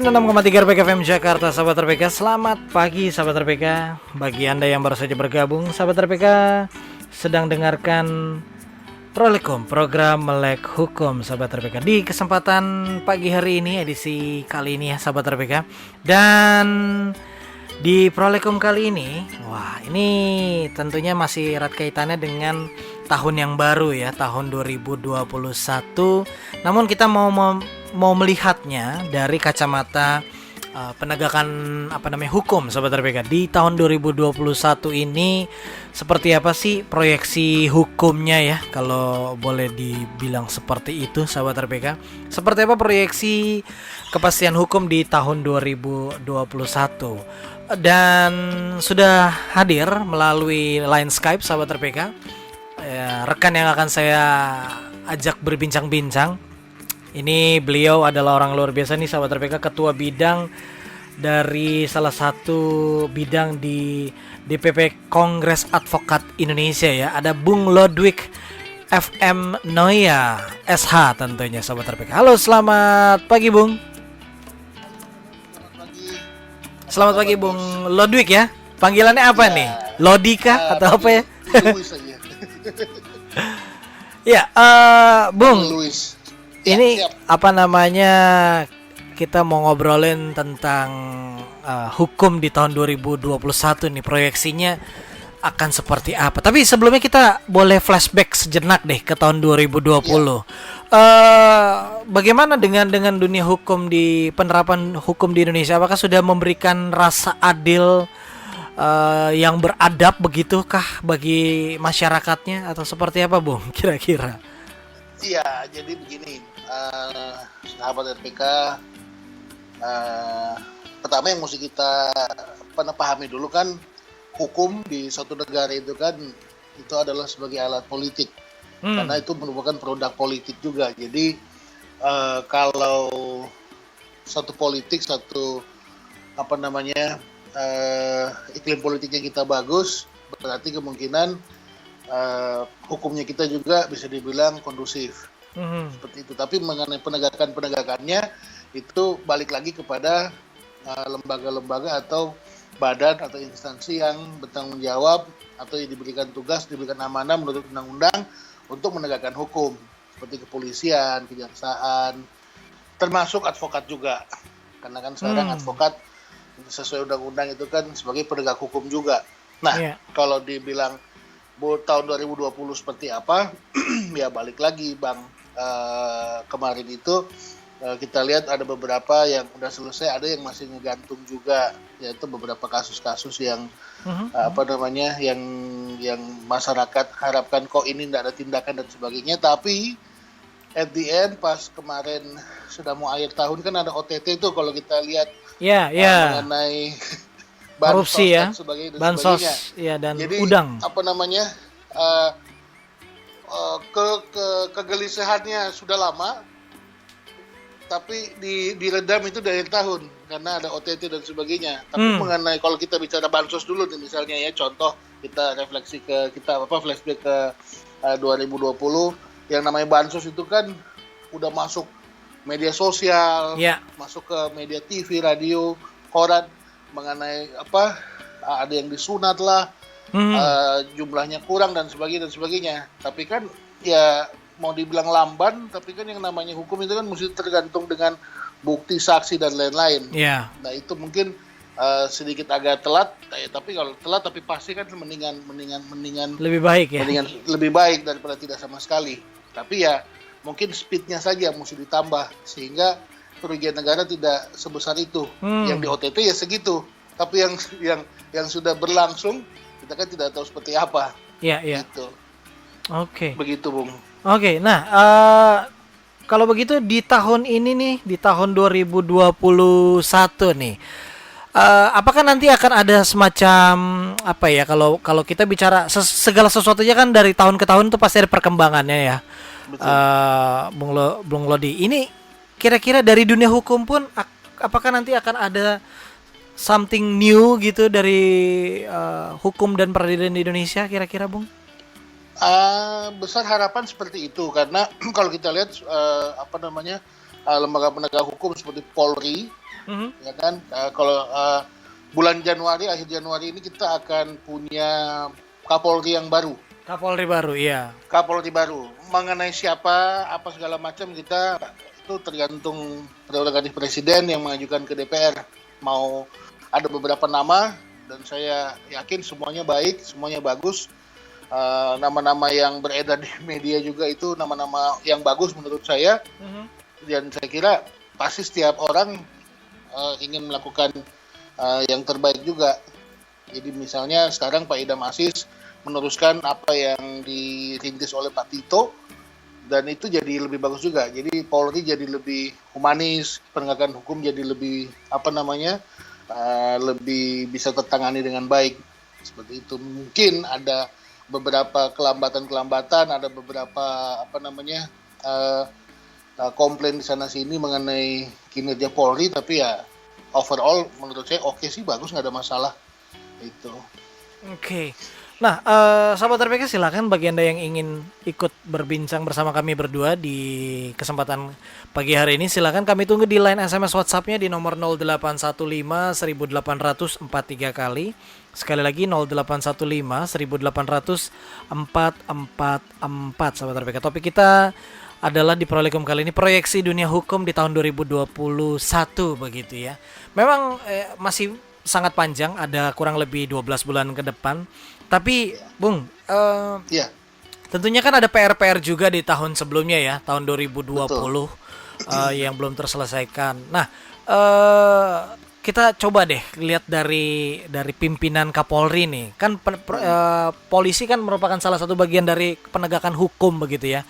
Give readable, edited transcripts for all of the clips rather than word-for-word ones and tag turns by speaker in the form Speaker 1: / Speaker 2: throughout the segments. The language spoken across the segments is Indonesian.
Speaker 1: 96,3 RPK FM Jakarta, sahabat RPK. Selamat pagi sahabat RPK. Bagi Anda yang baru saja bergabung, sahabat RPK sedang dengarkan Prolekum, program Melek Hukum, sahabat RPK. Di kesempatan pagi hari ini, edisi kali ini ya sahabat RPK. Dan di Prolekum kali ini, wah ini tentunya masih erat kaitannya dengan tahun yang baru ya, tahun 2021. Namun kita mau melihatnya dari kacamata penegakan hukum, sahabat RPK. Di tahun 2021 ini seperti apa sih proyeksi hukumnya ya, kalau boleh dibilang seperti itu, sahabat RPK. Seperti apa proyeksi kepastian hukum di tahun 2021? Dan sudah hadir melalui line Skype, sahabat RPK, rekan yang akan saya ajak berbincang-bincang. Ini beliau adalah orang luar biasa nih, sahabat RPK, ketua bidang dari salah satu bidang di DPP Kongres Advokat Indonesia ya. Ada Bung Lodwig FM Noya SH tentunya, sahabat RPK. Halo, selamat pagi Bung. Selamat pagi Bung Lodwig ya. Panggilannya apa nih? Lodika atau apa ya?
Speaker 2: Luis aja.
Speaker 1: Ya, Bung.
Speaker 2: Luis.
Speaker 1: Ini kita mau ngobrolin tentang hukum di tahun 2021 nih, proyeksinya akan seperti apa. Tapi sebelumnya kita boleh flashback sejenak deh ke tahun 2020. Bagaimana dengan dunia hukum, di penerapan hukum di Indonesia? Apakah sudah memberikan rasa adil yang beradab begitukah bagi masyarakatnya, atau seperti apa Bung kira-kira?
Speaker 2: Iya, jadi begini, sahabat RPK, pertama yang mesti kita pahami dulu kan, hukum di suatu negara itu kan itu adalah sebagai alat politik, karena itu merupakan produk politik juga. Jadi kalau satu politik, iklim politiknya kita bagus, berarti kemungkinan hukumnya kita juga bisa dibilang kondusif, seperti itu. Tapi mengenai penegakannya itu balik lagi kepada lembaga-lembaga atau badan atau instansi yang bertanggung jawab atau yang diberikan tugas, diberikan amanah menurut undang-undang untuk menegakkan hukum, seperti kepolisian, kejaksaan, termasuk advokat juga, karena kan sekarang advokat sesuai undang-undang itu kan sebagai penegak hukum juga. Nah, kalau dibilang tahun 2020 seperti apa, ya balik lagi Bang, kemarin itu kita lihat ada beberapa yang udah selesai, ada yang masih ngegantung juga, yaitu beberapa kasus-kasus yang yang masyarakat harapkan kok ini tidak ada tindakan dan sebagainya. Tapi at the end, pas kemarin sudah mau akhir tahun kan ada OTT itu, kalau kita lihat mengenai
Speaker 1: korupsi ya, bansos ya, dan
Speaker 2: jadi,
Speaker 1: udang.
Speaker 2: Kegelisahannya sudah lama, tapi diredam itu dari tahun karena ada OTT dan sebagainya. Tapi mengenai, kalau kita bicara bansos dulu nih, misalnya ya, contoh kita refleksi flashback ke 2020, yang namanya bansos itu kan udah masuk media sosial, masuk ke media TV, radio, koran, mengenai ada yang disunat lah, jumlahnya kurang dan sebagainya. Tapi kan ya mau dibilang lamban, tapi kan yang namanya hukum itu kan mesti tergantung dengan bukti, saksi dan lain-lain. Nah itu mungkin sedikit agak telat, tapi kalau telat tapi pasti kan mendingan
Speaker 1: lebih baik ya,
Speaker 2: mendingan lebih baik daripada tidak sama sekali. Tapi ya mungkin speednya saja mesti ditambah sehingga kerugian negara tidak sebesar itu. Yang di OTT ya segitu, tapi yang sudah berlangsung kita kan tidak tahu seperti apa. Gitu.
Speaker 1: Oke.
Speaker 2: Begitu Bung.
Speaker 1: Oke. Nah, kalau begitu di tahun ini nih, di tahun 2021 nih, apakah nanti akan ada semacam kalau kita bicara segala sesuatunya kan dari tahun ke tahun itu pasti ada perkembangannya ya. Bung Lodi, ini kira-kira dari dunia hukum pun apakah nanti akan ada something new gitu dari hukum dan peradilan di Indonesia kira-kira Bung?
Speaker 2: Besar harapan seperti itu, karena kalau kita lihat lembaga penegak hukum seperti Polri, ya kan. Kalau bulan Januari, akhir Januari ini kita akan punya Kapolri yang baru.
Speaker 1: Kapolri baru, iya.
Speaker 2: Kapolri baru. Mengenai siapa, apa segala macam kita itu tergantung prerogatif presiden yang mengajukan ke DPR. Mau ada beberapa nama dan saya yakin semuanya baik, semuanya bagus. Nama-nama yang beredar di media juga itu nama-nama yang bagus menurut saya. Dan saya kira pasti setiap orang ingin melakukan yang terbaik juga. Jadi misalnya sekarang Pak Idam Aziz meneruskan apa yang dirintis oleh Pak Tito, dan itu jadi lebih bagus juga. Jadi Polri jadi lebih humanis, penegakan hukum jadi lebih lebih bisa tertangani dengan baik. Seperti itu. Mungkin ada beberapa kelambatan, ada beberapa komplain di sana sini mengenai kinerja Polri, tapi ya overall menurut saya oke sih, bagus, nggak ada masalah itu.
Speaker 1: Oke. Nah, sahabat RPK, silakan bagi Anda yang ingin ikut berbincang bersama kami berdua di kesempatan pagi hari ini, silakan kami tunggu di line SMS WhatsApp-nya di nomor 0815 1800 43 kali. Sekali lagi 0815 1800 444, sahabat RPK. Topik kita adalah di Prolekum kali ini proyeksi dunia hukum di tahun 2021 begitu ya. Memang masih sangat panjang, ada kurang lebih 12 bulan ke depan. Tapi Bung, tentunya kan ada PR-PR juga di tahun sebelumnya ya, tahun 2020 yang belum terselesaikan. Nah, kita coba deh lihat dari pimpinan Kapolri nih. Kan polisi kan merupakan salah satu bagian dari penegakan hukum begitu ya.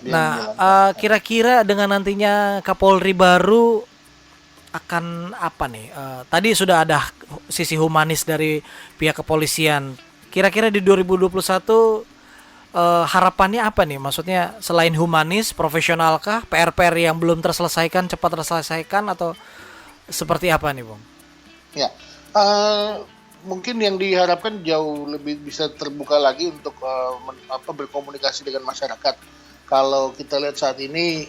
Speaker 1: Nah, kira-kira dengan nantinya Kapolri baru akan apa nih? Tadi sudah ada sisi humanis dari pihak kepolisian. Kira-kira di 2021 harapannya apa nih? Maksudnya selain humanis, profesionalkah? PR-PR yang belum terselesaikan cepat terselesaikan atau seperti apa nih, Bung?
Speaker 2: Ya, mungkin yang diharapkan jauh lebih bisa terbuka lagi untuk berkomunikasi dengan masyarakat. Kalau kita lihat saat ini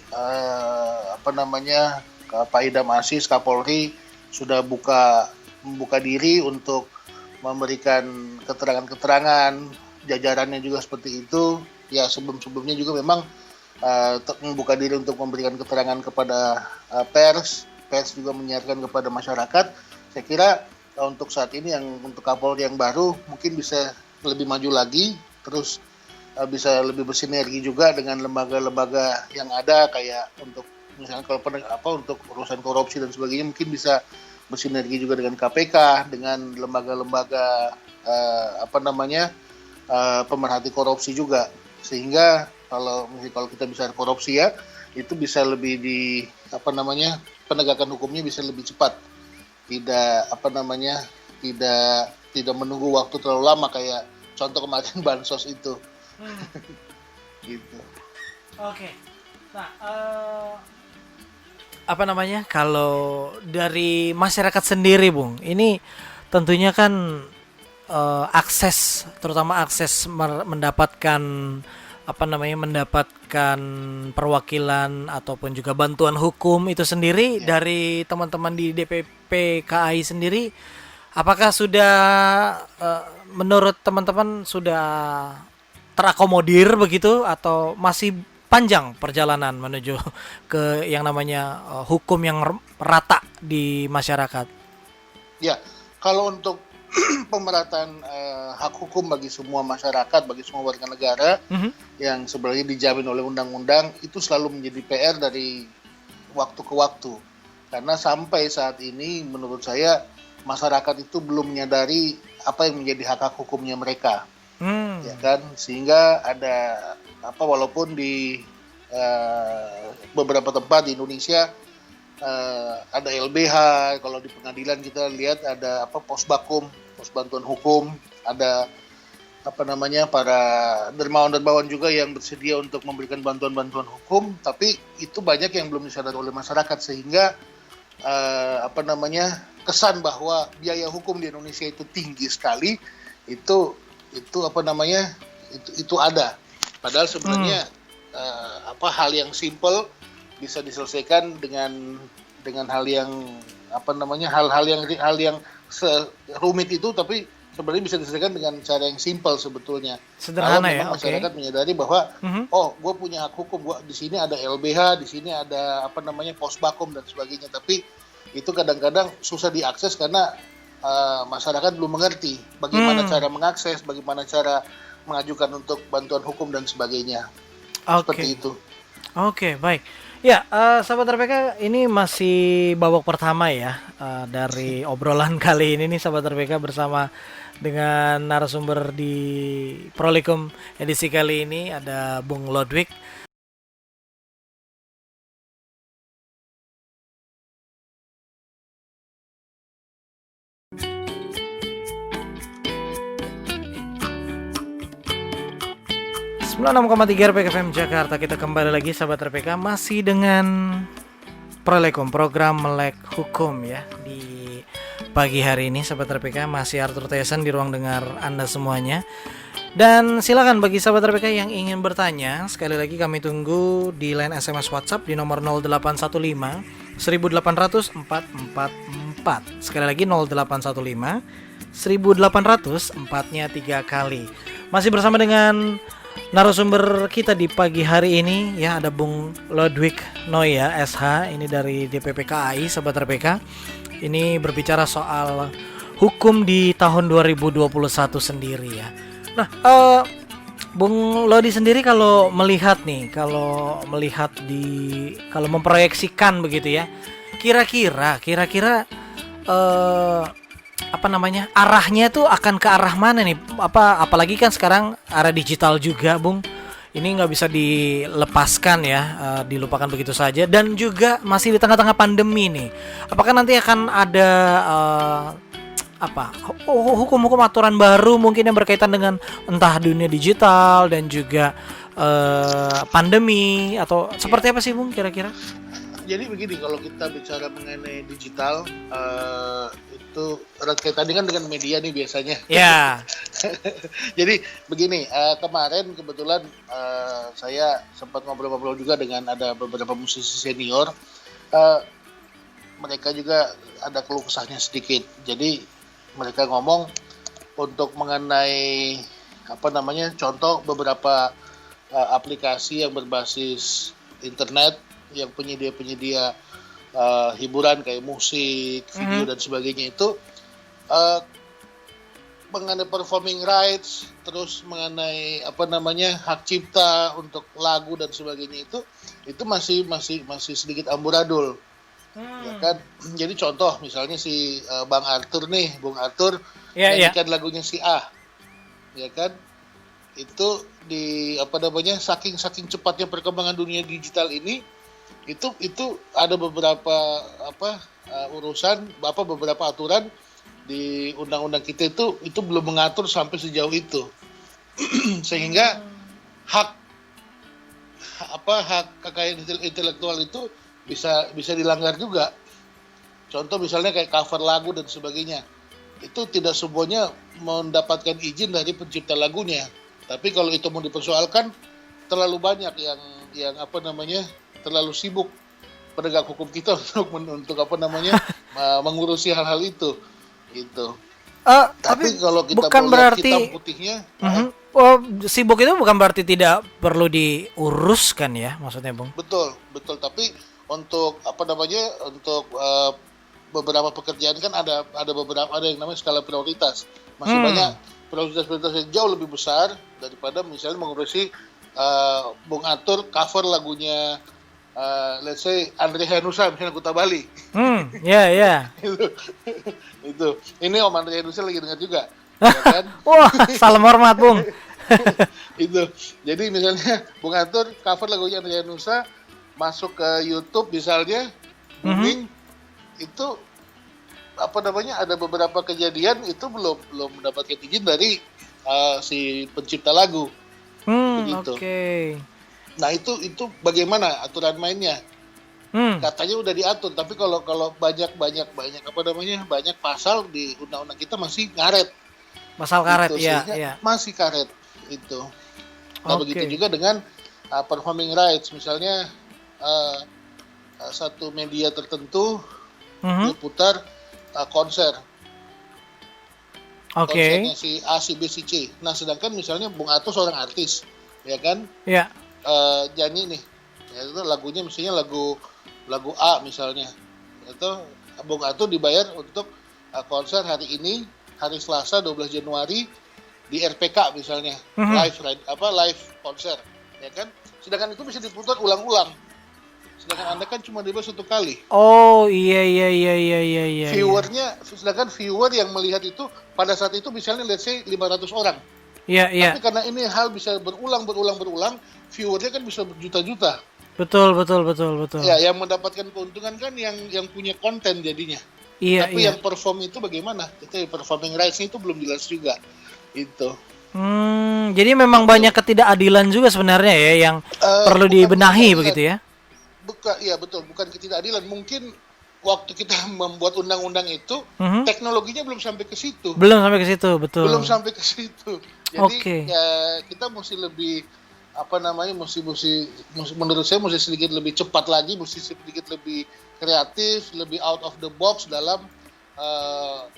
Speaker 2: Pak Idam Aziz, Kapolri sudah membuka diri untuk memberikan keterangan-keterangan, jajarannya juga seperti itu. Ya, sebelumnya juga memang membuka diri untuk memberikan keterangan kepada pers juga menyiarkan kepada masyarakat. Saya kira untuk saat ini untuk Kapolri yang baru mungkin bisa lebih maju lagi, terus bisa lebih bersinergi juga dengan lembaga-lembaga yang ada, kayak untuk misalnya kalau untuk urusan korupsi dan sebagainya mungkin bisa bersinergi juga dengan KPK, dengan lembaga-lembaga pemerhati korupsi juga, sehingga kalau kita bisa korupsi ya, itu bisa lebih penegakan hukumnya bisa lebih cepat, tidak menunggu waktu terlalu lama kayak contoh kemarin bansos itu. Gitu.
Speaker 1: Oke. Nah, kalau dari masyarakat sendiri, Bung, ini tentunya kan akses, terutama akses mendapatkan perwakilan ataupun juga bantuan hukum itu sendiri dari teman-teman di DPP KAI sendiri, apakah sudah menurut teman-teman sudah terakomodir begitu atau masih panjang perjalanan menuju ke yang namanya hukum yang rata di masyarakat?
Speaker 2: Ya, kalau untuk pemerataan hak hukum bagi semua masyarakat, bagi semua warga negara yang sebenarnya dijamin oleh undang-undang, itu selalu menjadi PR dari waktu ke waktu. Karena sampai saat ini menurut saya masyarakat itu belum menyadari apa yang menjadi hak hukumnya mereka. Ya kan, sehingga ada walaupun di beberapa tempat di Indonesia ada LBH, kalau di pengadilan kita lihat ada pos bantuan hukum, ada para dermawan juga yang bersedia untuk memberikan bantuan hukum, tapi itu banyak yang belum disadari oleh masyarakat, sehingga kesan bahwa biaya hukum di Indonesia itu tinggi sekali, itu ada. Padahal sebenarnya hal yang simple bisa diselesaikan dengan hal yang hal yang rumit itu, tapi sebenarnya bisa diselesaikan dengan cara yang simpel sebetulnya.
Speaker 1: Sederhana
Speaker 2: kalau memang masyarakat menyadari bahwa gue punya hak hukum, gua di sini ada LBH, di sini ada pos bakom dan sebagainya, tapi itu kadang-kadang susah diakses karena masyarakat belum mengerti bagaimana cara mengakses, bagaimana cara mengajukan untuk bantuan hukum dan sebagainya. Seperti itu.
Speaker 1: Oke, baik. Ya, sahabat RPK, ini masih babak pertama ya dari obrolan kali ini nih sahabat RPK, bersama dengan narasumber di Prolikum edisi kali ini ada Bung Lodwig. RPK FM Jakarta. Kita kembali lagi sahabat RPK, masih dengan Prolekum, program Melek Hukum ya. Di pagi hari ini sahabat RPK masih Arthur Tyson di ruang dengar Anda semuanya. Dan silakan bagi sahabat RPK yang ingin bertanya, sekali lagi kami tunggu di line SMS WhatsApp di nomor 0815 1800 444. Sekali lagi 0815 1800 4-nya 3 kali. Masih bersama dengan narasumber kita di pagi hari ini ya, ada Bung Lodwig Noya SH, ini dari DPP KAI sahabat RPK. Ini berbicara soal hukum di tahun 2021 sendiri ya. Nah, Bung Lodi sendiri kalau melihat kalau memproyeksikan begitu ya, kira-kira arahnya tuh akan ke arah mana nih? Apalagi kan sekarang arah digital juga, Bung. Ini nggak bisa dilepaskan ya, dilupakan begitu saja. Dan juga masih di tengah-tengah pandemi nih. Apakah nanti akan ada hukum-hukum aturan baru mungkin yang berkaitan dengan entah dunia digital dan juga pandemi, atau seperti apa sih Bung kira-kira?
Speaker 2: Jadi begini, kalau kita bicara mengenai digital, itu erat kaitannya kan dengan media nih biasanya.
Speaker 1: Ya.
Speaker 2: Jadi begini, kemarin kebetulan saya sempat ngobrol-ngobrol juga dengan ada beberapa musisi senior. Mereka juga ada keluh kesahnya sedikit. Jadi mereka ngomong untuk mengenai contoh beberapa aplikasi yang berbasis internet, yang penyedia hiburan kayak musik, video dan sebagainya itu mengenai performing rights, terus mengenai hak cipta untuk lagu dan sebagainya itu masih sedikit amburadul. Ya kan? Jadi contoh misalnya si Bung Arthur nyanyikan lagunya si A, ya kan? Itu di saking cepatnya perkembangan dunia digital ini, itu ada beberapa beberapa aturan di undang-undang kita itu belum mengatur sampai sejauh itu. Sehingga hak kekayaan intelektual itu bisa dilanggar juga. Contoh misalnya kayak cover lagu dan sebagainya, itu tidak semuanya mendapatkan izin dari pencipta lagunya. Tapi kalau itu mau dipersoalkan, terlalu banyak yang terlalu sibuk penegak hukum kita untuk mengurusi hal-hal itu gitu. Tapi kalau kita
Speaker 1: bukan berarti
Speaker 2: hitam putihnya,
Speaker 1: sibuk itu bukan berarti tidak perlu diuruskan ya, maksudnya Bung.
Speaker 2: Betul. Tapi untuk beberapa pekerjaan kan ada yang namanya skala prioritas. Masih banyak prioritas yang jauh lebih besar daripada misalnya mengurusi Bung Arthur cover lagunya let's say Andre Henusa misalnya Kuta Bali.
Speaker 1: Ya.
Speaker 2: itu. Ini Om Andre Henusa lagi dengar juga. Ya kan?
Speaker 1: Wah, salam hormat Bung.
Speaker 2: Itu. Jadi misalnya Bung Arthur cover lagunya Andre Henusa, masuk ke YouTube misalnya, booming, itu ada beberapa kejadian itu belum mendapatkan izin dari si pencipta lagu. Begitu.
Speaker 1: Okay.
Speaker 2: Nah itu bagaimana aturan mainnya? Katanya udah diatur, tapi kalau banyak pasal di undang-undang kita masih ngaret.
Speaker 1: Pasal karet
Speaker 2: gitu,
Speaker 1: ya.
Speaker 2: Masih karet itu. Nah begitu juga dengan performing rights, misalnya satu media tertentu
Speaker 1: Mhm.
Speaker 2: putar konser.
Speaker 1: Oke.
Speaker 2: Konsernya si A, si B, si C. Nah, sedangkan misalnya Bung Ato seorang artis, ya kan?
Speaker 1: Ya.
Speaker 2: Nyanyi nih. Ya, itu lagunya misalnya lagu A misalnya. Itu Bung Ato dibayar untuk konser hari ini, hari Selasa 12 Januari di RPK misalnya.
Speaker 1: Mhm.
Speaker 2: Live konser, ya kan? Sedangkan itu bisa diputar ulang-ulang. Sedangkan Anda kan cuma dibayar satu kali.
Speaker 1: Oh, iya.
Speaker 2: Sedangkan viewer yang melihat itu pada saat itu misalnya let's say 500 orang.
Speaker 1: Iya.
Speaker 2: Tapi karena ini hal bisa berulang, viewernya kan bisa berjuta-juta.
Speaker 1: Betul.
Speaker 2: Ya, yang mendapatkan keuntungan kan yang punya konten jadinya.
Speaker 1: Iya.
Speaker 2: Tapi yang perform itu bagaimana? Itu performing rights itu belum jelas juga. Itu.
Speaker 1: Jadi memang banyak ketidakadilan juga sebenarnya ya yang perlu dibenahi begitu ya.
Speaker 2: Iya betul, bukan ketidakadilan. Mungkin waktu kita membuat undang-undang itu teknologinya belum sampai ke situ.
Speaker 1: Belum sampai ke situ, betul.
Speaker 2: Belum sampai ke situ. Jadi ya kita mesti lebih menurut saya mesti sedikit lebih cepat lagi, mesti sedikit lebih kreatif, lebih out of the box dalam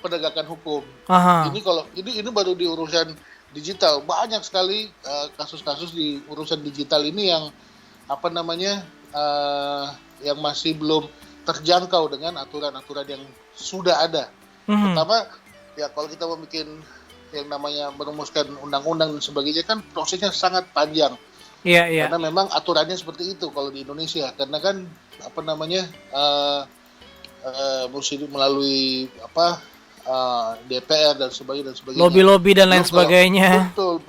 Speaker 2: penegakan hukum.
Speaker 1: Aha.
Speaker 2: Ini baru di urusan digital, banyak sekali kasus-kasus di urusan digital ini yang yang masih belum terjangkau dengan aturan-aturan yang sudah ada. Pertama, ya kalau kita mau bikin yang namanya merumuskan undang-undang dan sebagainya kan prosesnya sangat panjang.
Speaker 1: Iya.
Speaker 2: Karena memang aturannya seperti itu kalau di Indonesia. Karena kan mesti melalui DPR dan sebagainya.
Speaker 1: Lobby dan lain sebagainya.
Speaker 2: Betul,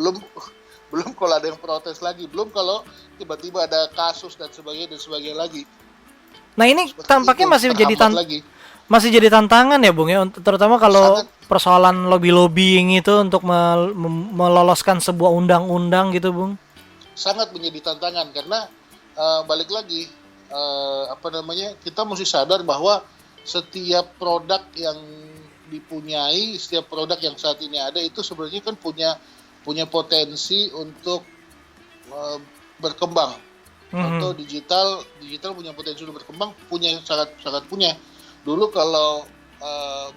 Speaker 2: belum kalau ada yang protes lagi, belum kalau tiba-tiba ada kasus dan sebagainya lagi.
Speaker 1: Nah ini
Speaker 2: Seperti
Speaker 1: tampaknya
Speaker 2: itu,
Speaker 1: masih jadi tantangan ya Bung ya, terutama kalau persoalan lobbying itu untuk meloloskan sebuah undang-undang gitu Bung.
Speaker 2: Sangat menjadi tantangan karena balik lagi kita mesti sadar bahwa setiap produk yang dipunyai, setiap produk yang saat ini ada itu sebenarnya kan punya potensi untuk berkembang. Atau digital punya potensi untuk berkembang, sangat punya. Dulu kalau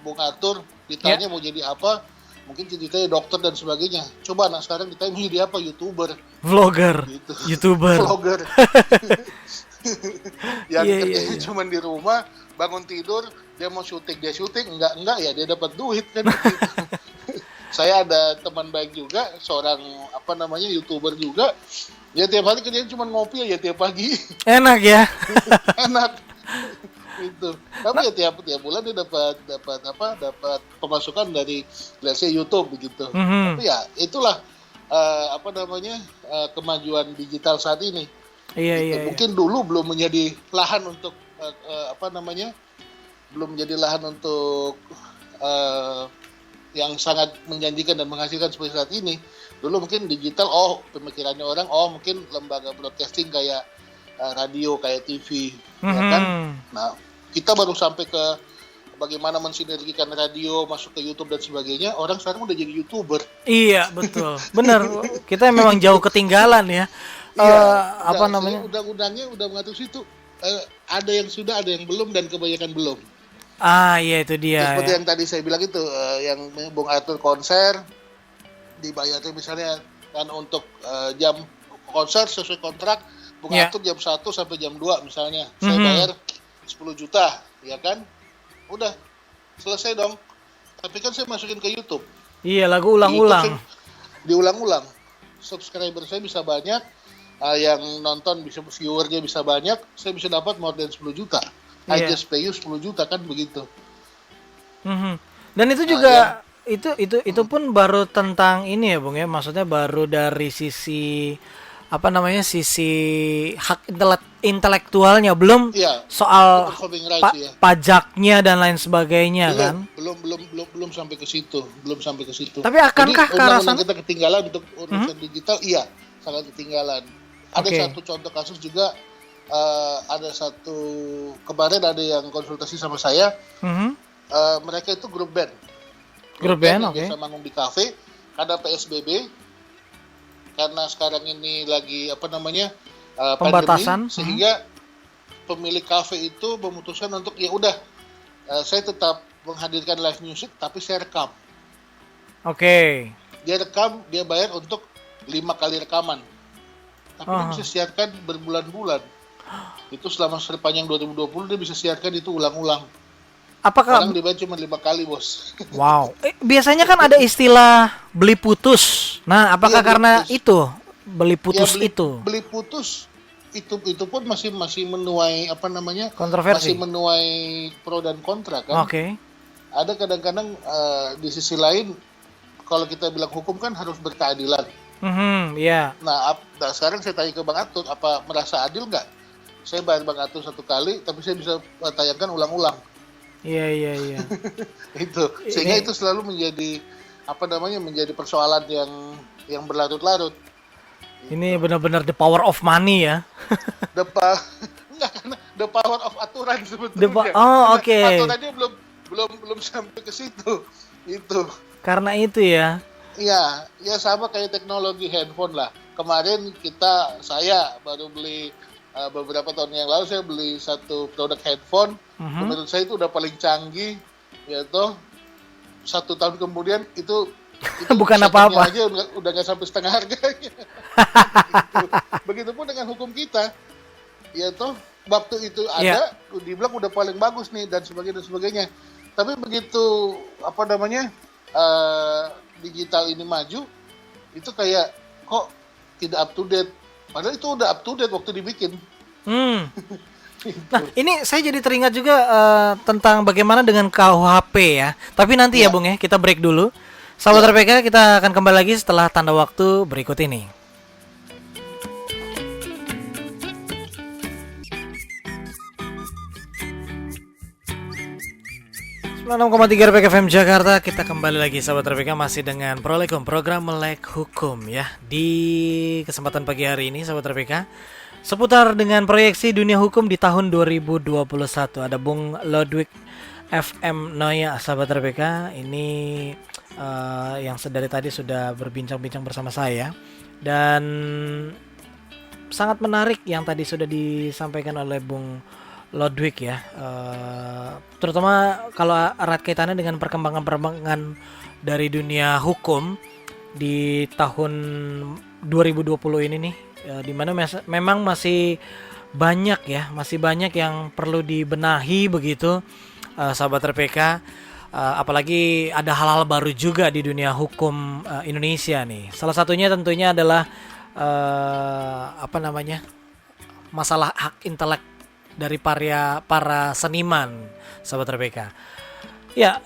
Speaker 2: Bung Atur ditanya mau jadi apa, mungkin ceritanya dokter dan sebagainya. Coba anak sekarang ditanya mau jadi apa, YouTuber,
Speaker 1: vlogger,
Speaker 2: gitu.
Speaker 1: YouTuber.
Speaker 2: Vlogger. Yang kerjanya cuma di rumah, bangun tidur, dia mau syuting, enggak ya dia dapat duit kan. Gitu. Saya ada teman baik juga, seorang YouTuber juga. Ya tiap hari kerjanya cuma ngopi aja tiap pagi.
Speaker 1: Enak ya.
Speaker 2: Enak. Itu. Tapi ya tiap bulan dia dapat pemasukan dari let's say YouTube begitu. Tapi ya itulah kemajuan digital saat ini.
Speaker 1: Iya.
Speaker 2: Mungkin dulu belum menjadi lahan untuk belum menjadi lahan untuk yang sangat menjanjikan dan menghasilkan seperti saat ini. Dulu mungkin digital, pemikirannya orang, mungkin lembaga broadcasting kayak radio, kayak TV, ya kan? Nah, kita baru sampai ke bagaimana mensinergikan radio, masuk ke YouTube dan sebagainya. Orang sekarang udah jadi YouTuber.
Speaker 1: Iya, betul. Benar. Kita memang jauh ketinggalan ya.
Speaker 2: Undang-undangnya udah mengatur situ. Ada yang sudah, ada yang belum, dan kebanyakan belum.
Speaker 1: Iya itu dia.
Speaker 2: Seperti yang tadi saya bilang itu, yang Bung Atur konser dibayarnya misalnya kan untuk jam konser sesuai kontrak Bung Atur jam 1 sampai jam 2 misalnya. Saya bayar 10 juta, ya kan? Udah selesai dong. Tapi kan saya masukin ke YouTube.
Speaker 1: Iya, lagu ulang-ulang.
Speaker 2: Diulang-ulang. Subscriber saya bisa banyak, yang nonton viewernya bisa banyak, saya bisa dapat more than 10 juta. I just pay you 10 juta kan begitu.
Speaker 1: Dan itu juga itu pun baru tentang ini ya Bung ya, maksudnya baru dari sisi sisi hak intelektualnya, belum soal pajaknya dan lain sebagainya kan.
Speaker 2: Belum sampai ke situ,
Speaker 1: Tapi akankah ke arah sana
Speaker 2: kita ketinggalan untuk urusan digital? Iya, sangat ketinggalan. Ada satu contoh kasus juga. Ada satu kemarin ada yang konsultasi sama saya. Mereka itu grup band. Biasa manggung di kafe. Karena PSBB, karena sekarang ini lagi pembatasan, pandemi, sehingga pemilik kafe itu memutuskan untuk ya udah saya tetap menghadirkan live music tapi saya rekam.
Speaker 1: Oke.
Speaker 2: Dia rekam, dia bayar untuk 5 kali rekaman. Tapi dia bisa siarkan berbulan-bulan. Itu selama sepanjang 2020 dia bisa siarkan itu ulang-ulang.
Speaker 1: Apakah
Speaker 2: Orang dibayar cuma 5 kali, Bos.
Speaker 1: wow. Biasanya kan ada istilah beli putus. Nah, apakah
Speaker 2: Iya,
Speaker 1: karena
Speaker 2: putus.
Speaker 1: itu beli putus
Speaker 2: Ya,
Speaker 1: itu
Speaker 2: beli putus itu pun masih menuai apa namanya?
Speaker 1: kontroversi?
Speaker 2: Masih menuai pro dan kontra kan.
Speaker 1: Oke.
Speaker 2: Ada kadang-kadang di sisi lain kalau kita bilang hukum kan harus berkeadilan.
Speaker 1: Iya.
Speaker 2: Nah, sekarang saya tanya ke Bang Atun, apa merasa adil nggak? Saya bayar Bang Atun 1 kali, tapi saya bisa tayangkan ulang-ulang.
Speaker 1: Iya.
Speaker 2: Itu sehingga
Speaker 1: Ini-
Speaker 2: itu selalu menjadi apa namanya menjadi persoalan yang berlarut-larut.
Speaker 1: Ini benar-benar the power of money ya.
Speaker 2: The enggak, karena the power of aturan sebetulnya.
Speaker 1: Oh,
Speaker 2: Karena
Speaker 1: oke.
Speaker 2: aturannya belum sampai ke situ. Itu.
Speaker 1: Karena itu ya.
Speaker 2: Iya, ya sama kayak teknologi handphone lah. Kemarin saya baru beli beberapa tahun yang lalu saya beli satu produk handphone. Menurut saya itu udah paling canggih, ya toh. 1 tahun kemudian itu
Speaker 1: Bukan
Speaker 2: settingnya
Speaker 1: apa-apa.
Speaker 2: aja udah nggak sampai setengah harganya. Gitu. Begitupun dengan hukum kita, ya toh. Waktu itu ada, dibilang udah paling bagus nih dan sebagainya. Tapi begitu apa namanya digital ini maju, itu kayak kok tidak up to date. Padahal itu udah up to date waktu dibikin.
Speaker 1: Nah, ini saya jadi teringat juga tentang bagaimana dengan KUHP ya. Tapi nanti ya, Bung ya, kita break dulu. Sahabat RPK, kita akan kembali lagi setelah tanda waktu berikut ini. 96,3 RPK FM Jakarta. Kita kembali lagi sahabat RPK masih dengan Prolekom, program Melek Hukum ya. Di kesempatan pagi hari ini sahabat RPK, seputar dengan proyeksi dunia hukum di tahun 2021. Ada Bung Lodwig FM Noya sahabat RPK. Ini yang dari tadi sudah berbincang-bincang bersama saya. Dan sangat menarik yang tadi sudah disampaikan oleh Bung Lodwig ya, terutama kalau erat kaitannya dengan perkembangan dari dunia hukum di tahun 2020 ini nih, di mana memang masih banyak yang perlu dibenahi begitu, sahabat RPK, apalagi ada hal-hal baru juga di dunia hukum Indonesia nih. Salah satunya tentunya adalah masalah hak intelek dari para seniman, sahabat RPK. Ya,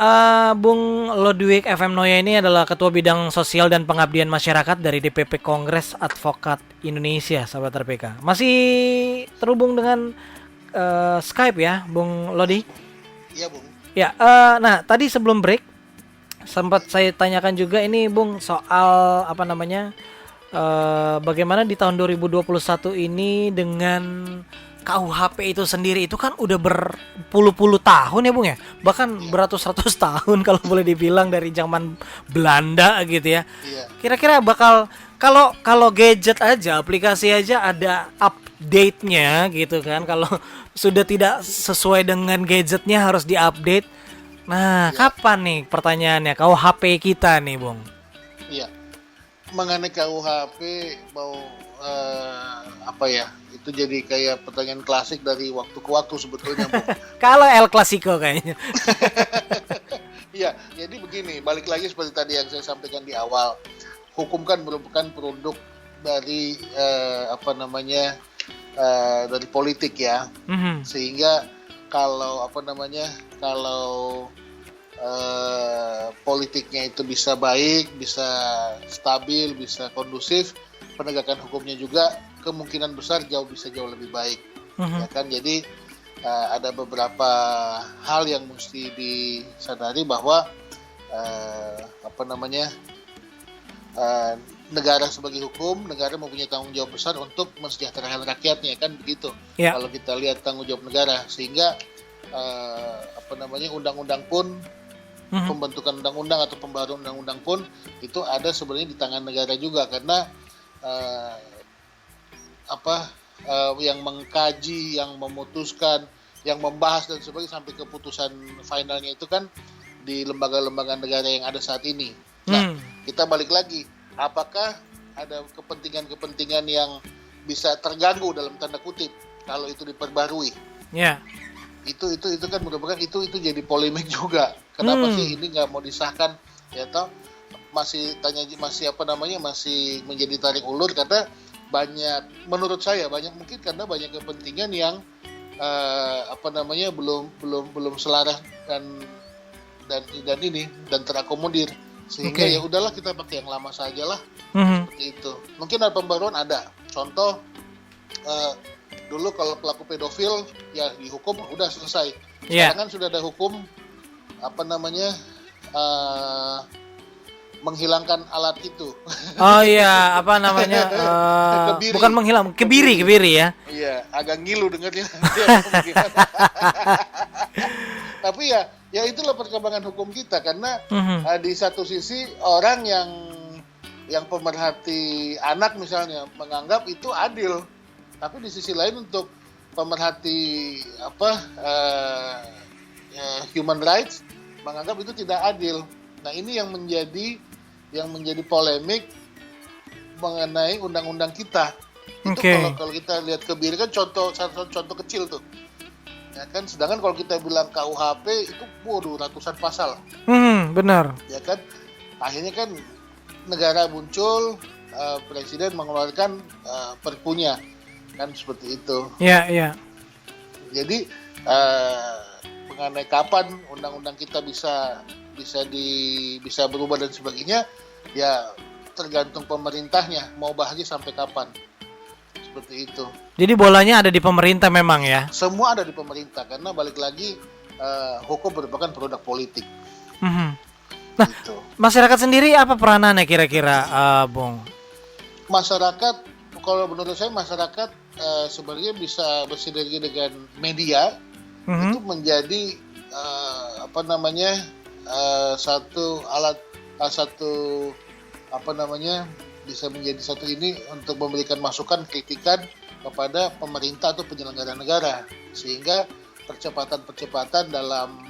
Speaker 1: Bung Lodwig FM Noya ini adalah Ketua Bidang Sosial dan Pengabdian Masyarakat dari DPP Kongres Advokat Indonesia, sahabat RPK. Masih terhubung dengan Skype ya, Bung Lodi?
Speaker 2: Iya, Bung.
Speaker 1: Ya, nah tadi sebelum break sempat saya tanyakan juga ini, Bung, soal bagaimana di tahun 2021 ini dengan KUHP itu sendiri. Itu kan udah berpuluh-puluh tahun ya, Bung ya, bahkan beratus-ratus tahun kalau boleh dibilang, dari zaman Belanda gitu ya. Kira-kira bakal kalau gadget aja, aplikasi aja ada update-nya gitu kan. Kalau sudah tidak sesuai dengan gadgetnya harus diupdate. Nah, kapan nih pertanyaannya KUHP kita nih, Bung?
Speaker 2: Iya. Mengenai KUHP mau itu jadi kayak pertanyaan klasik dari waktu ke waktu sebetulnya, Bung.
Speaker 1: Kalau El Clasico kayaknya.
Speaker 2: Iya, jadi begini, balik lagi seperti tadi yang saya sampaikan di awal. Hukum kan merupakan produk dari dari politik ya. Sehingga kalau politiknya itu bisa baik, bisa stabil, bisa kondusif, penegakan hukumnya juga kemungkinan besar jauh lebih baik. Ya kan, jadi ada beberapa hal yang mesti disadari bahwa negara sebagai hukum, negara mempunyai tanggung jawab besar untuk mensejahterakan rakyatnya, kan begitu. Kalau kita lihat tanggung jawab negara, sehingga undang-undang pun, pembentukan undang-undang atau pembaruan undang-undang pun itu ada sebenarnya di tangan negara juga, karena yang mengkaji, yang memutuskan, yang membahas dan sebagainya sampai keputusan finalnya itu kan di lembaga-lembaga negara yang ada saat ini. Nah, kita balik lagi, apakah ada kepentingan-kepentingan yang bisa terganggu dalam tanda kutip kalau itu diperbarui?
Speaker 1: Ya.
Speaker 2: Itu kan mudah-mudahan itu jadi polemik juga. Kenapa sih ini nggak mau disahkan? Ya toh masih menjadi tarik ulur karena banyak, menurut saya mungkin karena banyak kepentingan yang belum selaras dan terakomodir, sehingga ya udahlah kita pakai yang lama saja lah. Seperti itu. Mungkin ada pembaruan, ada contoh dulu kalau pelaku pedofil ya dihukum udah selesai. Sekarang kan sudah ada hukum menghilangkan alat itu.
Speaker 1: Oh iya, bukan menghilang, kebiri ya.
Speaker 2: Iya, agak ngilu dengarnya. Tapi ya itulah perkembangan hukum kita, karena di satu sisi orang yang pemerhati anak misalnya menganggap itu adil, tapi di sisi lain untuk pemerhati human rights menganggap itu tidak adil. Nah, ini yang menjadi polemik mengenai undang-undang kita. Itu kalau kita lihat kebiri kan contoh kecil tuh. Ya kan, sedangkan kalau kita bilang KUHP itu ratusan pasal.
Speaker 1: Benar.
Speaker 2: Ya kan, akhirnya kan negara muncul, presiden mengeluarkan perpunya, kan seperti itu.
Speaker 1: Iya.
Speaker 2: Jadi mengenai kapan undang-undang kita bisa berubah dan sebagainya, ya tergantung pemerintahnya mau bahasnya sampai kapan. Seperti itu.
Speaker 1: Jadi bolanya ada di pemerintah memang ya?
Speaker 2: Semua ada di pemerintah, karena balik lagi hukum merupakan produk politik.
Speaker 1: Nah,
Speaker 2: gitu.
Speaker 1: Masyarakat sendiri apa peranannya kira-kira, Bung?
Speaker 2: Masyarakat, kalau menurut saya masyarakat sebenarnya bisa bersinergi dengan media, itu menjadi bisa menjadi satu ini untuk memberikan masukan, kritikan kepada pemerintah atau penyelenggara negara, sehingga percepatan dalam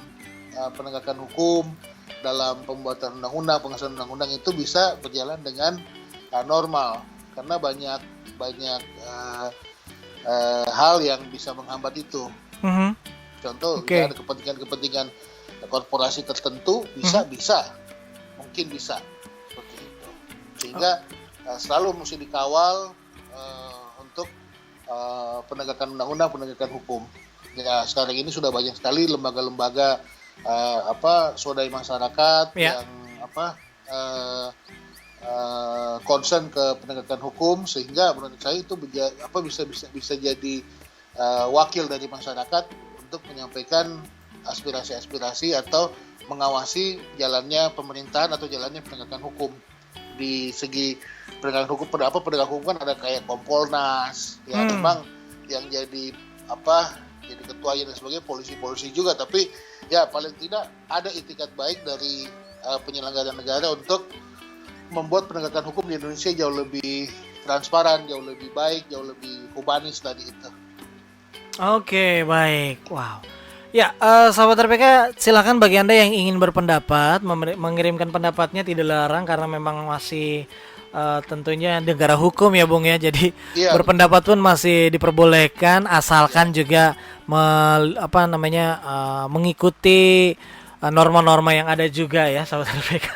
Speaker 2: penegakan hukum, dalam pembuatan undang-undang, pengesahan undang-undang itu bisa berjalan dengan normal, karena banyak hal yang bisa menghambat itu. Contoh, ada kepentingan korporasi tertentu mungkin bisa seperti itu, sehingga selalu mesti dikawal untuk penegakan undang-undang, penegakan hukum. Ya, sekarang ini sudah banyak sekali lembaga-lembaga swadaya masyarakat yang concern ke penegakan hukum, sehingga menurut saya itu bisa jadi wakil dari masyarakat untuk menyampaikan aspirasi-aspirasi atau mengawasi jalannya pemerintahan atau jalannya penegakan hukum. Di segi penegakan hukum, penegakan hukum kan ada kayak Kompolnas, ya memang yang jadi ketuanya dan sebagainya, polisi juga, tapi ya paling tidak ada itikat baik dari penyelenggara negara untuk membuat penegakan hukum di Indonesia jauh lebih transparan, jauh lebih baik, jauh lebih humanis tadi itu.
Speaker 1: Oke, baik. Wow. Ya, sahabat RPK, silakan bagi Anda yang ingin berpendapat, mengirimkan pendapatnya tidak larang, karena memang masih tentunya negara hukum ya, Bung ya. Jadi berpendapat pun masih diperbolehkan, asalkan juga mengikuti norma-norma yang ada juga ya, sahabat RPK.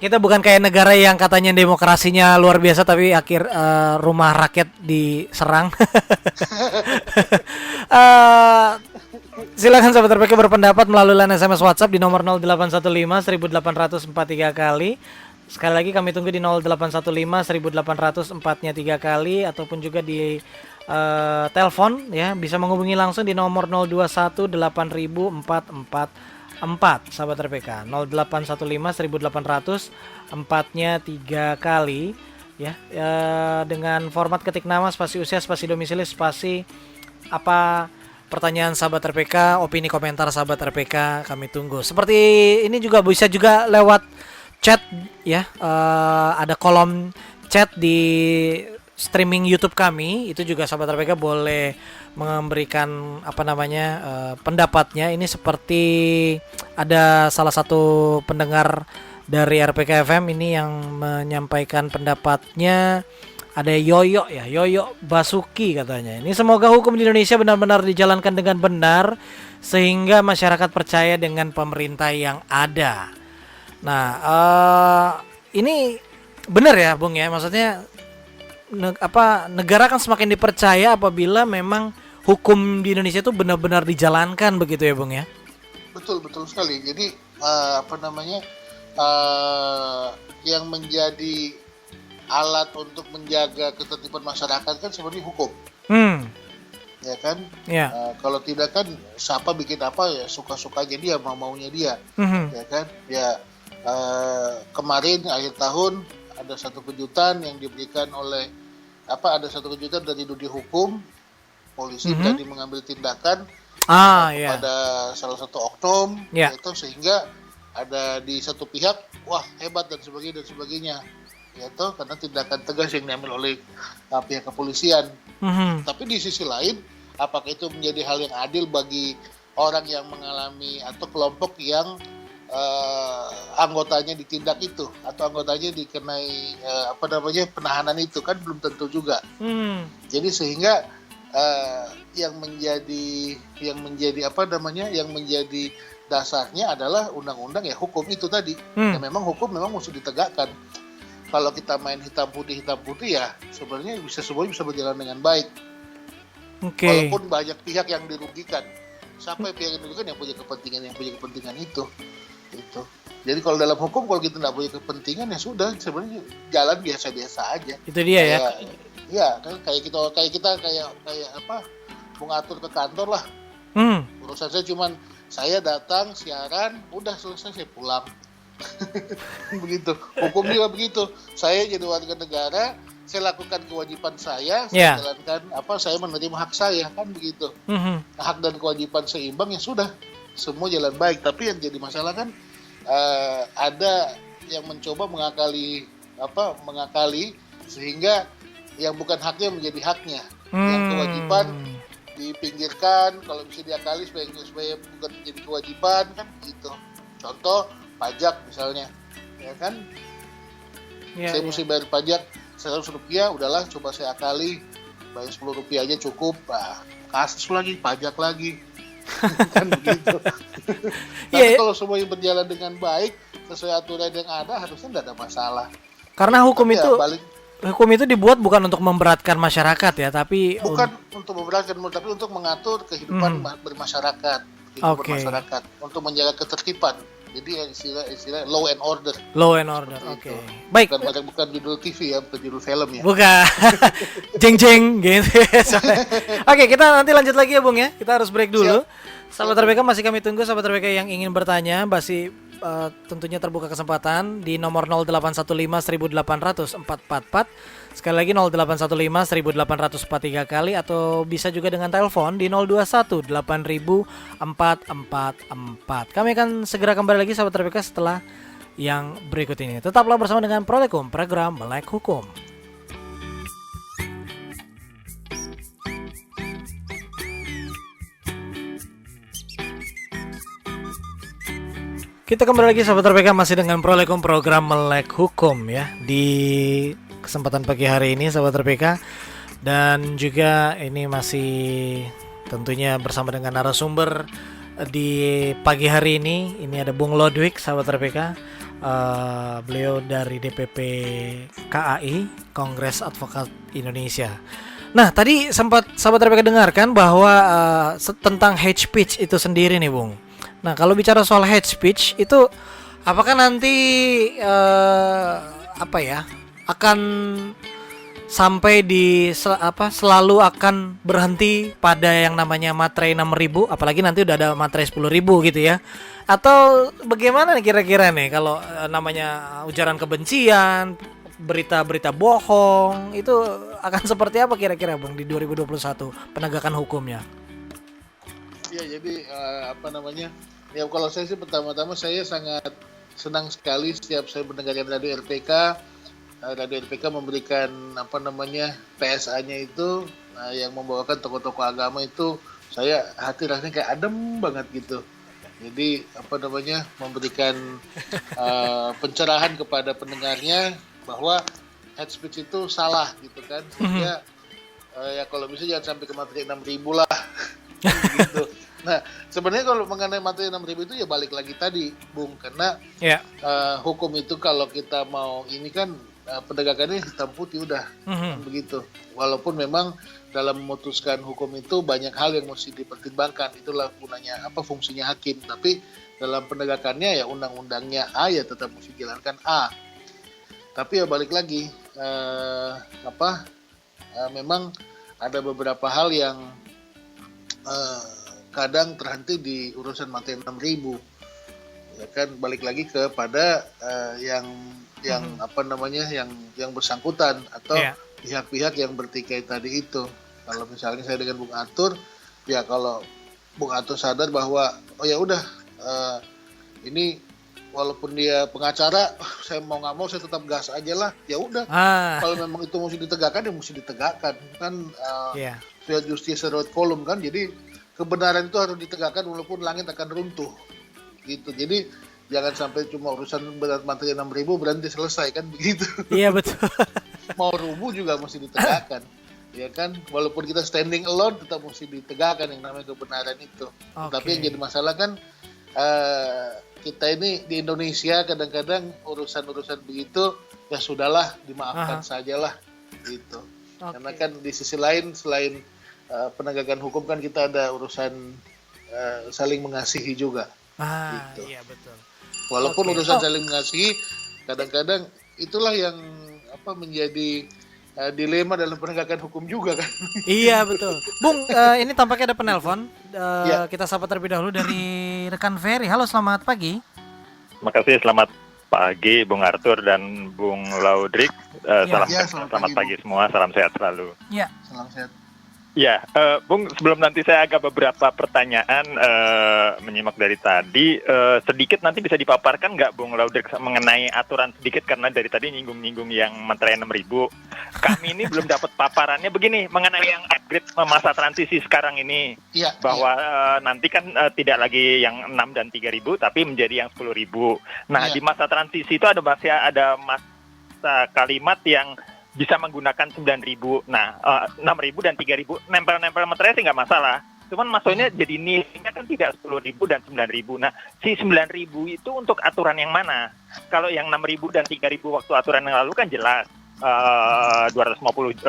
Speaker 1: Kita bukan kayak negara yang katanya demokrasinya luar biasa tapi rumah rakyat diserang. Silakan sahabat RPK berpendapat melalui line SMS WhatsApp di nomor 0815 1843 kali. Sekali lagi kami tunggu di 0815 1804-nya 3 kali, ataupun juga di telepon ya, bisa menghubungi langsung di nomor 021 8000 sahabat RPK 0815 1800 4-nya 3 kali ya, dengan format ketik nama, spasi usia, spasi domisili, spasi apa pertanyaan sahabat RPK, opini komentar sahabat RPK kami tunggu. Seperti ini juga bisa juga lewat chat ya, ada kolom chat di streaming YouTube kami itu juga sahabat RPK boleh memberikan pendapatnya. Ini seperti ada salah satu pendengar dari RPK FM ini yang menyampaikan pendapatnya. Ada Yoyo Basuki katanya. Ini semoga hukum di Indonesia benar-benar dijalankan dengan benar sehingga masyarakat percaya dengan pemerintah yang ada. Nah, ini benar ya, Bung ya. Maksudnya negara kan semakin dipercaya apabila memang hukum di Indonesia itu benar-benar dijalankan begitu ya, Bung ya.
Speaker 2: Betul sekali. Jadi yang menjadi alat untuk menjaga ketertiban masyarakat kan sebenarnya hukum, ya kan? Yeah. Kalau tidak kan siapa bikin apa ya suka-sukanya dia, mau-maunya dia, ya kan? Ya kemarin akhir tahun ada satu kejutan yang diberikan oleh ada satu kejutan dari dunia hukum, polisi tadi mengambil tindakan pada salah satu oknum, itu sehingga ada di satu pihak wah hebat dan sebagainya. Yaitu karena tindakan tegas yang diambil oleh pihak kepolisian. Tapi di sisi lain, apakah itu menjadi hal yang adil bagi orang yang mengalami atau kelompok yang anggotanya ditindak itu atau anggotanya dikenai penahanan itu kan belum tentu juga. Jadi sehingga yang menjadi dasarnya adalah undang-undang ya hukum itu tadi. Ya memang hukum mesti ditegakkan. Kalau kita main hitam putih ya sebenarnya semuanya bisa berjalan dengan baik. Walaupun banyak pihak yang dirugikan. Siapa pihak yang dirugikan? Yang punya kepentingan itu. Jadi kalau dalam hukum kalau kita tidak punya kepentingan ya sudah sebenarnya jalan biasa-biasa aja. Itu dia ya. Ya kayak kita mengatur ke kantor lah. Urusan saya cuman saya datang siaran udah selesai saya pulang. Begitu. Hukum juga begitu. Saya jadi warga negara, saya lakukan kewajiban saya jalankan saya menerima hak saya kan begitu. Hak dan kewajiban seimbang ya sudah. Semua jalan baik, tapi yang jadi masalah kan ada yang mencoba mengakali sehingga yang bukan haknya menjadi haknya. Yang kewajiban dipinggirkan, kalau bisa diakali supaya bukan menjadi kewajiban kan gitu. Contoh pajak misalnya, ya kan? Saya mesti bayar pajak Rp100, udahlah coba saya akali bayar Rp10 aja cukup, kasus lagi, pajak lagi, kan begitu. Tapi kalau semuanya berjalan dengan baik sesuai aturan yang ada harusnya tidak ada masalah.
Speaker 1: Karena hukum itu dibuat bukan untuk memberatkan masyarakat ya, tapi
Speaker 2: bukan untuk memberatkan, tapi untuk mengatur kehidupan bermasyarakat, bermasyarakat, untuk menjaga ketertiban. Jadi istilah law and order.
Speaker 1: Oke. Baik.
Speaker 2: Bukan judul TV ya, bukan judul film ya.
Speaker 1: Bukan. Jeng gitu. Oke, kita nanti lanjut lagi ya, Bung ya. Kita harus break dulu. Sahabat RPK masih kami tunggu sahabat RPK yang ingin bertanya, masih tentunya terbuka kesempatan di nomor 0815 1800 444. Sekali lagi 0815 1843 kali, atau bisa juga dengan telepon di 021 8000 444. Kami akan segera kembali lagi sahabat RPK setelah yang berikut ini. Tetaplah bersama dengan Prolekum, program Melek Hukum. Kita kembali lagi sahabat RPK masih dengan Prolekum, program Melek Hukum ya. Di kesempatan pagi hari ini sahabat RPK, dan juga ini masih tentunya bersama dengan narasumber di pagi hari ini. Ini ada Bung Lodwig sahabat RPK, beliau dari DPP KAI, Kongres Advokat Indonesia. Nah tadi sempat sahabat RPK dengarkan bahwa tentang hate speech itu sendiri nih Bung. Nah kalau bicara soal hate speech itu apakah nanti akan sampai di selalu akan berhenti pada yang namanya materai 6.000, apalagi nanti udah ada materai 10.000 gitu ya? Atau bagaimana nih kira-kira nih kalau namanya ujaran kebencian, berita-berita bohong, itu akan seperti apa kira-kira Bung di 2021 penegakan hukumnya?
Speaker 2: Ya jadi ya kalau saya sih pertama-tama saya sangat senang sekali setiap saya mendengarkan radio RPK dari LPK memberikan PSA-nya itu yang membawakan tokoh-tokoh agama itu, saya hati rasanya kayak adem banget gitu. Jadi memberikan pencerahan kepada pendengarnya bahwa hate speech itu salah gitu kan, sehingga ya kalau bisa jangan sampai ke materi 6.000 lah gitu. Nah, sebenarnya kalau mengenai materi 6.000 itu ya balik lagi tadi, Bung, karena hukum itu kalau kita mau ini kan penegakannya hitam putih udah begitu. Walaupun memang dalam memutuskan hukum itu banyak hal yang mesti dipertimbangkan, itulah gunanya fungsinya hakim. Tapi dalam penegakannya ya undang-undangnya A ya tetap mesti jalankan A. Tapi ya balik lagi memang ada beberapa hal yang kadang terhenti di urusan materi 6.000. Ya kan, balik lagi kepada yang bersangkutan atau pihak-pihak yang bertikai tadi itu. Kalau misalnya saya dengan Bung Arthur, ya kalau Bung Arthur sadar bahwa ya udah ini walaupun dia pengacara, saya mau nggak mau saya tetap gas aja lah, ya udah. Kalau memang itu mesti ditegakkan ya mesti ditegakkan kan. Via justice road column kan, jadi kebenaran itu harus ditegakkan walaupun langit akan runtuh gitu. Jadi jangan sampai cuma urusan berat materi 6.000 berhenti selesai kan begitu. Iya betul. Mau rubuh juga mesti ditegakkan. Ya kan, walaupun kita standing alone tetap mesti ditegakkan yang namanya kebenaran itu. Tapi yang jadi masalah kan kita ini di Indonesia kadang-kadang urusan-urusan begitu ya sudahlah, dimaafkan sajalah gitu. Karena kan di sisi lain selain penegakan hukum kan kita ada urusan saling mengasihi juga. Gitu.
Speaker 1: Iya betul.
Speaker 2: Walaupun urusan saling mengasihi kadang-kadang itulah yang menjadi dilema dalam penegakan hukum juga kan.
Speaker 1: Iya betul. Bung, ini tampaknya ada penelpon. Kita sapa terlebih dahulu dari rekan Ferry. Halo, selamat pagi.
Speaker 3: Makasih, selamat pagi Bung Arthur dan Bung Laudrik. Selamat pagi semua, salam sehat selalu.
Speaker 1: Iya.
Speaker 2: Salam sehat.
Speaker 3: Ya, Bung, sebelum nanti saya agak beberapa pertanyaan menyimak dari tadi, sedikit nanti bisa dipaparkan nggak Bung Laudrik mengenai aturan sedikit, karena dari tadi nyinggung-nyinggung yang materai 6.000. Kami ini belum dapat paparannya begini, mengenai yang upgrade masa transisi sekarang ini. Bahwa nanti kan tidak lagi yang 6 dan 3.000, tapi menjadi yang 10.000. Nah, di masa transisi itu masih ada masa kalimat yang bisa menggunakan 9.000. Nah, 6.000 dan 3.000 nempel-nempel materai sih nggak masalah. Cuman maksudnya jadi nilainya kan tidak 10.000 dan 9.000. Nah, si 9.000 itu untuk aturan yang mana? Kalau yang 6.000 dan 3.000 waktu aturan yang lalu kan jelas 250.000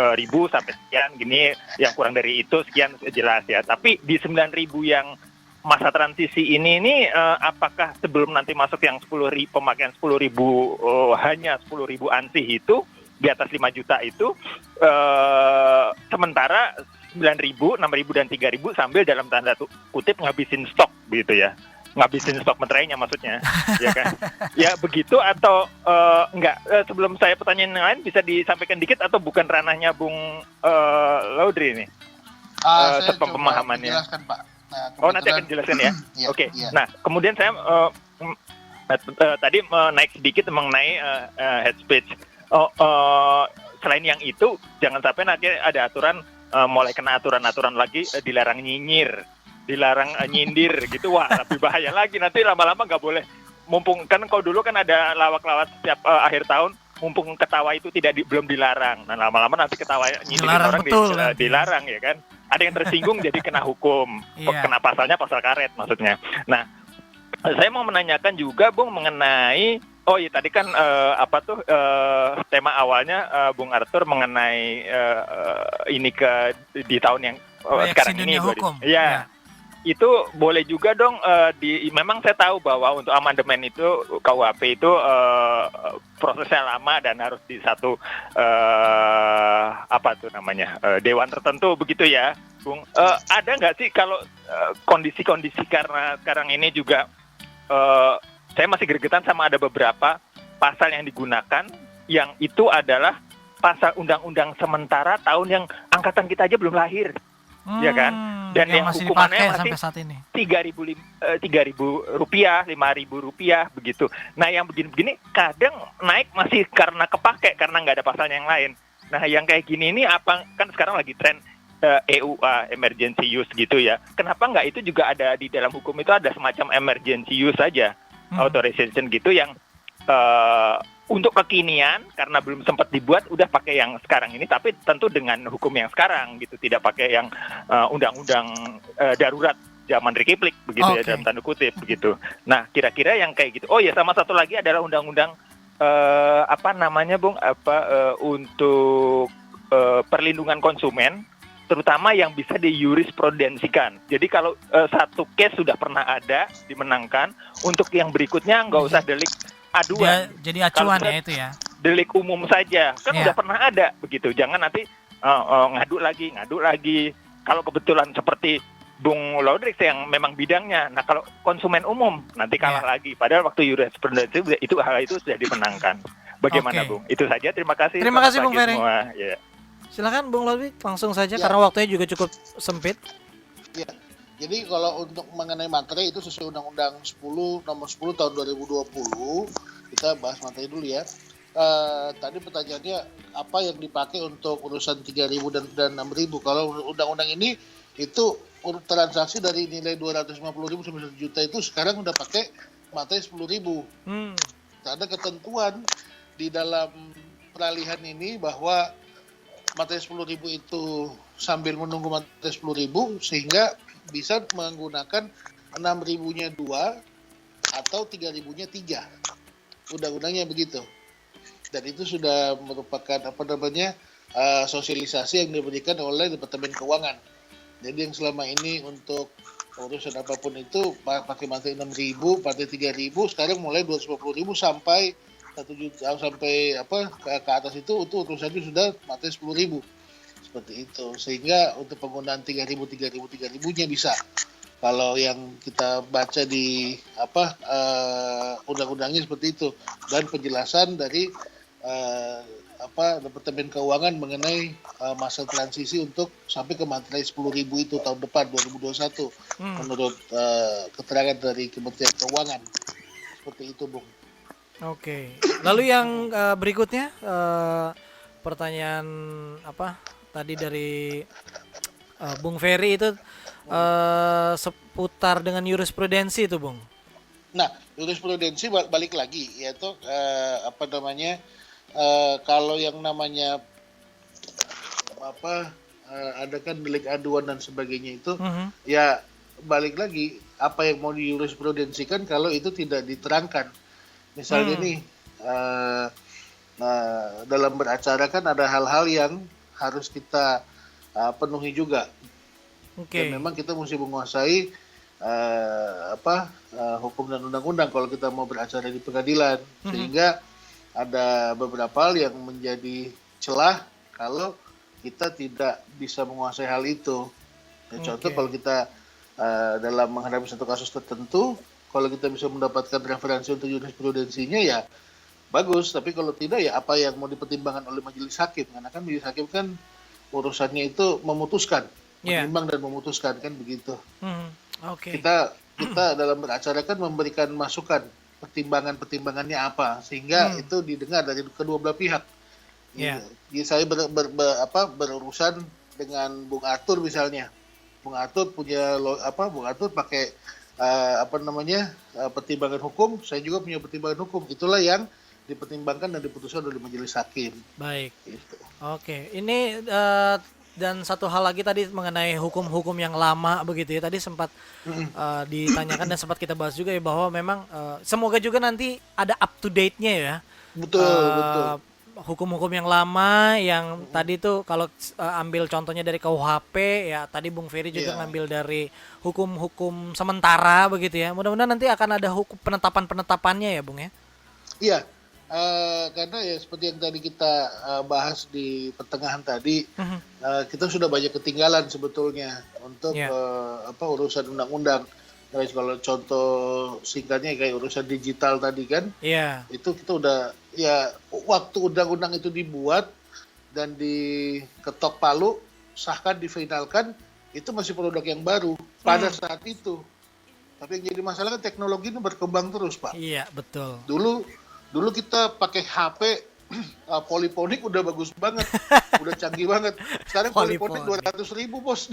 Speaker 3: sampai sekian gini, yang kurang dari itu sekian jelas ya. Tapi di 9.000 yang masa transisi ini apakah sebelum nanti masuk yang 10.000 pemakaian 10.000 hanya 10.000 ansih itu di atas 5 juta itu, sementara 9.000, 6.000 dan 3.000 sambil dalam tanda kutip ngabisin stok begitu ya, ngabisin stok materainya maksudnya, ya kan? Ya begitu atau enggak? Sebelum saya pertanyaan yang lain bisa disampaikan dikit atau bukan ranahnya Bung Laudri ini?
Speaker 2: Saya
Speaker 3: pemahamannya.
Speaker 2: Jelaskan, Pak.
Speaker 3: Nah, nanti akan dijelaskan ya. Oke. Nah, kemudian saya tadi naik sedikit mengenai head speech. Selain yang itu, jangan sampai nanti ada aturan mulai kena aturan-aturan lagi, dilarang nyinyir, dilarang nyindir gitu. Wah, lebih bahaya lagi, nanti lama-lama nggak boleh. Mumpung kan kalau dulu kan ada lawak-lawak setiap akhir tahun, mumpung ketawa itu belum dilarang. Nah, lama-lama nanti ketawa nyindir orang dilarang ya kan. Ada yang tersinggung jadi kena hukum, kena pasalnya pasal karet maksudnya. Nah, saya mau menanyakan juga Bung mengenai tadi kan tema awalnya Bung Arthur mengenai ini di tahun yang sekarang ini. Itu boleh juga dong memang saya tahu bahwa untuk amandemen itu KUHP itu prosesnya lama dan harus di satu dewan tertentu begitu ya, Bung. Ada nggak sih kalau kondisi-kondisi karena sekarang ini juga saya masih gregetan sama ada beberapa pasal yang digunakan yang itu adalah pasal undang-undang sementara tahun yang angkatan kita aja belum lahir, ya kan? Dan
Speaker 1: yang
Speaker 3: yang
Speaker 1: masih
Speaker 3: hukumannya
Speaker 1: dipakai
Speaker 3: masih
Speaker 1: sampai saat ini.
Speaker 3: Rp3.000, Rp5.000 begitu. Nah yang begini-begini kadang naik masih karena kepake, karena nggak ada pasalnya yang lain. Nah yang kayak gini ini apa, kan sekarang lagi tren EUA, emergency use gitu ya. Kenapa nggak itu juga ada di dalam hukum itu, ada semacam emergency use saja, authorization gitu yang untuk kekinian, karena belum sempat dibuat udah pakai yang sekarang ini, tapi tentu dengan hukum yang sekarang gitu, tidak pakai yang undang-undang darurat zaman Republik begitu ya, dalam tanda kutip begitu. Nah kira-kira yang kayak gitu. Oh ya, sama satu lagi adalah undang-undang untuk perlindungan konsumen, terutama yang bisa diyurisprudensikan. Jadi kalau satu case sudah pernah ada dimenangkan, untuk yang berikutnya nggak usah delik aduan.
Speaker 1: Jadi acuan ya itu ya.
Speaker 3: Delik umum saja kan udah pernah ada begitu. Jangan nanti ngadu lagi. Kalau kebetulan seperti Bung Laudrix yang memang bidangnya, nah kalau konsumen umum nanti kalah lagi. Padahal waktu jurisprudensi itu hal itu sudah dimenangkan. Bagaimana Bung? Itu saja. Terima kasih.
Speaker 1: Terima kasih Bung Ferry.
Speaker 3: Ya.
Speaker 1: Silakan Bung Laudrix langsung saja karena waktunya juga cukup sempit.
Speaker 2: Ya. Jadi kalau untuk mengenai materi itu sesuai Undang-Undang nomor 10 tahun 2020, kita bahas materi dulu ya. Tadi pertanyaannya apa yang dipakai untuk urusan 3.000 dan 6.000. Kalau undang-undang ini itu transaksi dari nilai 250.000 sampai 1 juta itu sekarang udah pakai materi 10.000. Ada ketentuan di dalam peralihan ini bahwa materi 10.000 itu sambil menunggu materi 10.000 sehingga bisa menggunakan 6.000-nya 2 atau 3.000-nya 3. Undang-undangnya begitu. Dan itu sudah merupakan sosialisasi yang diberikan oleh Departemen Keuangan. Jadi yang selama ini untuk urusan apapun itu pakai materi 6.000, pakai 3.000, sekarang mulai 250.000 sampai 1 juta sampai ke atas itu urusannya sudah materi 10.000. Seperti itu, sehingga untuk penggunaan 3.000-nya bisa. Kalau yang kita baca di undang-undangnya seperti itu, dan penjelasan dari Departemen Keuangan mengenai masa transisi untuk sampai ke materi 10.000 itu tahun depan 2021 menurut keterangan dari Kementerian Keuangan. Seperti itu, Bung.
Speaker 1: Oke. Lalu yang berikutnya pertanyaan tadi dari Bung Ferry itu seputar dengan jurisprudensi itu, Bung.
Speaker 2: Nah, jurisprudensi balik lagi yaitu kalau yang namanya ada kan delik aduan dan sebagainya itu ya balik lagi apa yang mau dijurisprudensikan kalau itu tidak diterangkan. Misalnya nih dalam beracara kan ada hal-hal yang harus kita penuhi juga. Dan memang kita mesti menguasai hukum dan undang-undang kalau kita mau beracara di pengadilan, sehingga ada beberapa hal yang menjadi celah kalau kita tidak bisa menguasai hal itu. Contoh kalau kita dalam menghadapi satu kasus tertentu, kalau kita bisa mendapatkan referensi untuk jurisprudensinya ya bagus, tapi kalau tidak ya apa yang mau dipertimbangkan oleh majelis hakim, karena kan majelis hakim kan urusannya itu memutuskan, menimbang dan memutuskan kan begitu. Kita dalam beracara kan memberikan masukan, pertimbangannya apa, sehingga itu didengar dari kedua belah pihak. Jadi saya berurusan dengan Bung Arthur misalnya, Bung Arthur pakai pertimbangan hukum, saya juga punya pertimbangan hukum, itulah yang dipertimbangkan dan diputuskan oleh majelis hakim.
Speaker 1: Baik. Gitu. Oke, ini dan satu hal lagi tadi mengenai hukum-hukum yang lama begitu ya. Tadi sempat ditanyakan dan sempat kita bahas juga ya bahwa memang semoga juga nanti ada up to date-nya ya.
Speaker 2: Betul.
Speaker 1: Hukum-hukum yang lama yang tadi tuh kalau ambil contohnya dari KUHP ya, tadi Bung Ferry juga ngambil dari hukum-hukum sementara begitu ya. Mudah-mudahan nanti akan ada hukum penetapannya ya, Bung ya.
Speaker 2: Iya. Karena ya seperti yang tadi kita bahas di pertengahan tadi, kita sudah banyak ketinggalan sebetulnya untuk urusan undang-undang. Kalau contoh singkatnya kayak urusan digital tadi kan, itu kita udah waktu undang-undang itu dibuat dan diketok palu, sahkan, difinalkan, itu masih produk yang baru pada saat itu. Tapi yang jadi masalah kan teknologi ini berkembang terus, Pak.
Speaker 1: Iya, betul.
Speaker 2: Dulu kita pakai HP poliponik udah bagus banget, udah canggih banget. Sekarang poliponik 200.000 bos.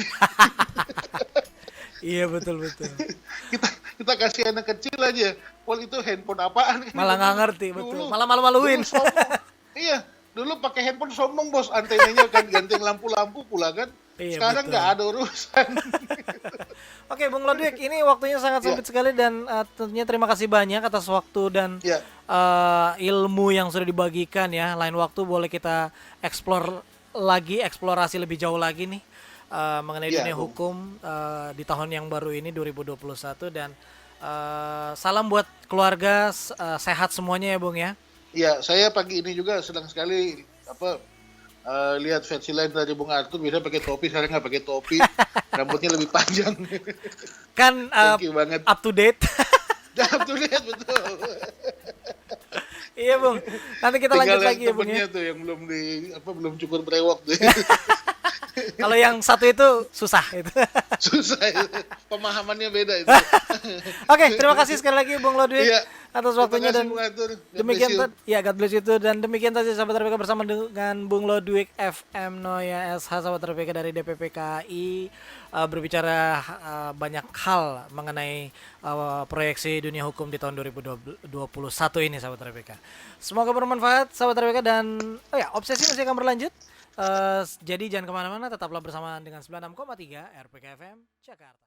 Speaker 1: Iya betul.
Speaker 2: kita kasih anak kecil aja, itu handphone apaan?
Speaker 1: Malah nggak ngerti, betul. Malah malu-maluin.
Speaker 2: Iya, dulu pakai handphone sombong bos, antenanya kan ganting lampu-lampu pula kan.
Speaker 1: Iya,
Speaker 2: sekarang nggak ada urusan.
Speaker 1: Oke, Bung Lodwig, ini waktunya sangat sempit sekali dan tentunya terima kasih banyak atas waktu dan ilmu yang sudah dibagikan ya. Lain waktu boleh kita eksplorasi lebih jauh lagi nih mengenai dunia hukum di tahun yang baru ini 2021 dan salam buat keluarga, sehat semuanya ya Bung ya.
Speaker 2: Iya, saya pagi ini juga senang sekali lihat versi lain dari Bung Arthur, bisa pakai topi, sekarang nggak pakai topi, rambutnya lebih panjang.
Speaker 1: Kan up to date.
Speaker 2: Up to date, betul.
Speaker 1: Iya Bung, nanti kita lanjut lagi ya Bung ya.
Speaker 2: Tuh yang belum cukur brewok tuh.
Speaker 1: Kalau yang satu itu susah itu.
Speaker 2: Susah itu. Pemahamannya beda itu.
Speaker 1: Oke, terima kasih sekali lagi Bung Lodwig atas waktunya dan
Speaker 2: demikian
Speaker 1: God bless you too. Dan demikian tadi sahabat RPK bersama dengan Bung Lodwig FM Noya SH sahabat RPK dari DPP KAI berbicara banyak hal mengenai proyeksi dunia hukum di tahun 2021 ini sahabat RPK. Semoga bermanfaat sahabat RPK dan obsesi masih akan berlanjut. Jadi jangan kemana-mana, tetaplah bersama dengan 96,3 RPK FM Jakarta.